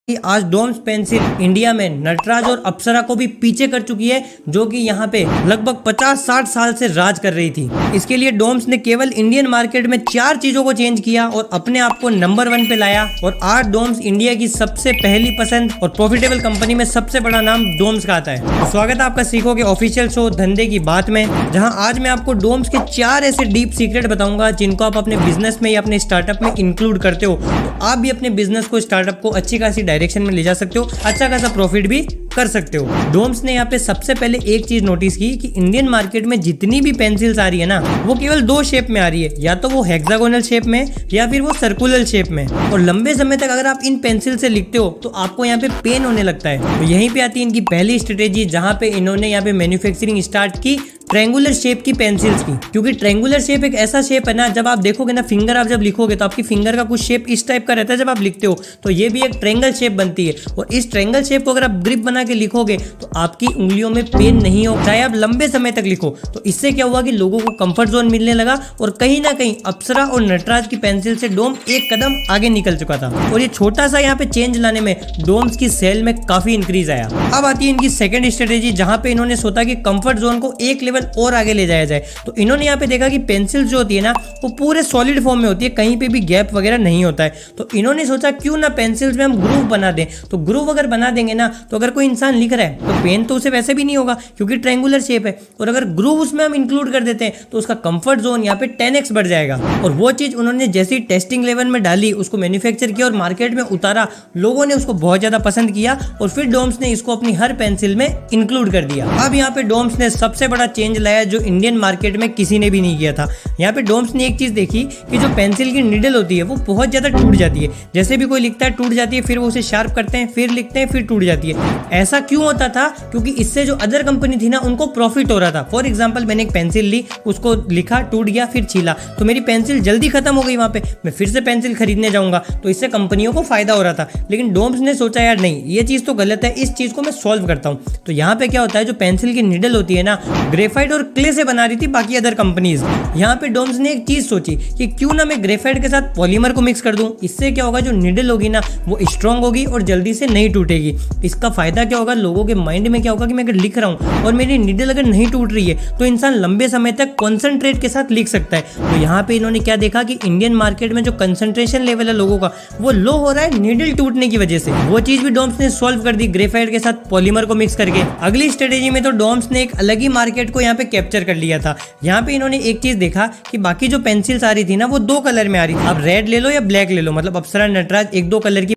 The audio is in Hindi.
कि आज डोम्स पेंसिल इंडिया में नटराज और अप्सरा को भी पीछे कर चुकी है, जो कि यहाँ पे लगभग 50-60 साल से राज कर रही थी। इसके लिए डोम्स ने केवल इंडियन मार्केट में 4 चीजों को चेंज किया और अपने आप को नंबर 1 पे लाया। और आज डोम्स इंडिया की सबसे पहली पसंद और प्रॉफिटेबल कंपनी में सबसे बड़ा नाम डोम्स का आता है। तो स्वागत है आपका सीखो के ऑफिशियल शो धंधे की बात में, जहां आज मैं आपको डोम्स के 4 ऐसे डीप सीक्रेट बताऊंगा जिनको आप अपने बिजनेस में या अपने स्टार्टअप में इंक्लूड करते हो तो आप भी अपने बिजनेस को, स्टार्टअप को अच्छी खासी डायरेक्शन में ले जा सकते हो, अच्छा खासा प्रॉफिट भी कर सकते हो। डोम्स ने यहाँ पे सबसे पहले एक चीज नोटिस की कि इंडियन मार्केट में जितनी भी पेंसिल्स आ रही है ना, वो केवल 2 शेप में आ रही है, या तो वो हेक्सागोनल शेप में या फिर वो सर्कुलर शेप में। और लंबे समय तक अगर आप इन पेंसिल से लिखते हो तो आपको यहाँ पे पेन होने लगता है। तो यहीं पे आती है इनकी पहली स्ट्रेटेजी, जहां पे इन्होंने यहाँ पे मैन्युफैक्चरिंग स्टार्ट की ट्रायंगुलर शेप की पेंसिल्स की। क्योंकि ट्रायंगुलर शेप एक ऐसा शेप है ना, जब आप देखोगे ना, फिंगर आप जब लिखोगे तो आपकी फिंगर का कुछ शेप इस टाइप का रहता है जब आप लिखते हो, तो ये भी एक ट्रायंगल शेप बनती है। और इस ट्रायंगल शेप को अगर आप ग्रिप बना के लिखोगे तो आपकी उंगलियों में पेन नहीं हो, चाहे आप लंबे समय तक लिखो। तो इससे क्या हुआ कि लोगों को कंफर्ट जोन मिलने लगा और कहीं ना कहीं अप्सरा और नटराज की पेंसिल से डोम एक कदम आगे निकल चुका था। और ये छोटा सा यहाँ पे चेंज लाने में डोम्स की सेल में काफी इंक्रीज आया। अब आती है इनकी सेकंड स्ट्रेटेजी, जहां पे इन्होंने सोचा कि कंफर्ट जोन को एक लेवल और आगे ले जाया जाए। तो इन्होंने यहाँ पे देखा कि पेंसिल जो होती है ना, वो पूरे सॉलिड फॉर्म में होती है, कहीं पे भी गैप वगैरह नहीं होता है। तो इन्होंने सोचा क्यों ना पेंसिल्स में हम ग्रूव बना दें। तो ग्रूव अगर बना देंगे ना, तो अगर कोई इंसान लिख रहा है तो पेन तो उसे वैसे भी नहीं होगा क्योंकि ट्रायंगुलर शेप है। और अगर ग्रूव उसमें हम इंक्लूड कर देते हैं तो उसका कंफर्ट जोन यहाँ पे 10x बढ़ जाएगा। और वो चीज उन्होंने जैसी टेस्टिंग लेवल में डाली, उसको मैन्युफैक्चर किया और मार्केट में उतारा, लोगों ने उसको बहुत ज्यादा पसंद किया और फिर डोम्स ने इसको अपनी हर पेंसिल में इंक्लूड कर दिया। अब यहाँ पे डोम्स ने सबसे बड़ा चेंज लाया जो इंडियन मार्केट में किसी ने भी नहीं किया था। यहाँ पे डोम्स ने एक चीज देखी कि जो पेंसिल की निडल होती है वो बहुत ज्यादा टूट जाती है। जैसे भी कोई लिखता है टूट जाती है, फिर वो उसे शार्प करते हैं, फिर लिखते हैं, फिर टूट जाती है। ऐसा क्यों होता था? क्योंकि इससे जो अदर कंपनी थी ना, उनको प्रॉफिट हो रहा था। फॉर एग्जाम्पल, मैंने एक पेंसिल ली, उसको लिखा, टूट गया, फिर छीला, तो मेरी पेंसिल जल्दी खत्म हो गई। वहां पे मैं फिर से पेंसिल खरीदने जाऊंगा, तो इससे कंपनियों को फायदा हो रहा था। लेकिन डोम्स ने सोचा यार नहीं, ये चीज तो गलत है, इस चीज को मैं सॉल्व करता हूँ। तो यहाँ पे क्या होता है, जो पेंसिल की निडल होती है ना, ग्रेफाइट और क्ले से बना रही थी बाकी अदर कंपनीज। यहाँ पे डोम्स ने एक चीज सोची कि क्यों ना मैं ग्रेफाइट के साथ पॉलीमर को मिक्स कर दूं। इससे क्या होगा, जो निडल होगी ना वो स्ट्रांग होगी और जल्दी से नहीं टूटेगी। इसका फायदा क्या होगा, लोगों के माइंड में क्या होगा कि मैं अगर लिख रहा हूँ और मेरी निडल अगर नहीं टूट रही है तो इंसान लंबे समय तक कॉन्सेंट्रेट के साथ लिख सकता है। तो यहाँ पे इन्होंने क्या देखा कि इंडियन मार्केट में जो कंसंट्रेशन लेवल है लोगों का, वो लो हो रहा है निडल टूटने की वजह से। वो चीज भी डोम्स ने सॉल्व कर दी ग्रेफाइट के साथ पॉलीमर को मिक्स करके। अगली स्ट्रेटेजी में तो डोम्स ने एक अलग ही मार्केट को यहाँ पे कैप्चर कर लिया था। यहाँ पे इन्होंने एक चीज देखा कि बाकी जो पेंसिल्स आ रही थी ना, वो 2 कलर में आ रही थी। अब रेड ले लो या ब्लैक ले लो, मतलब अप्सरा, नटराज, 1-2 कलर की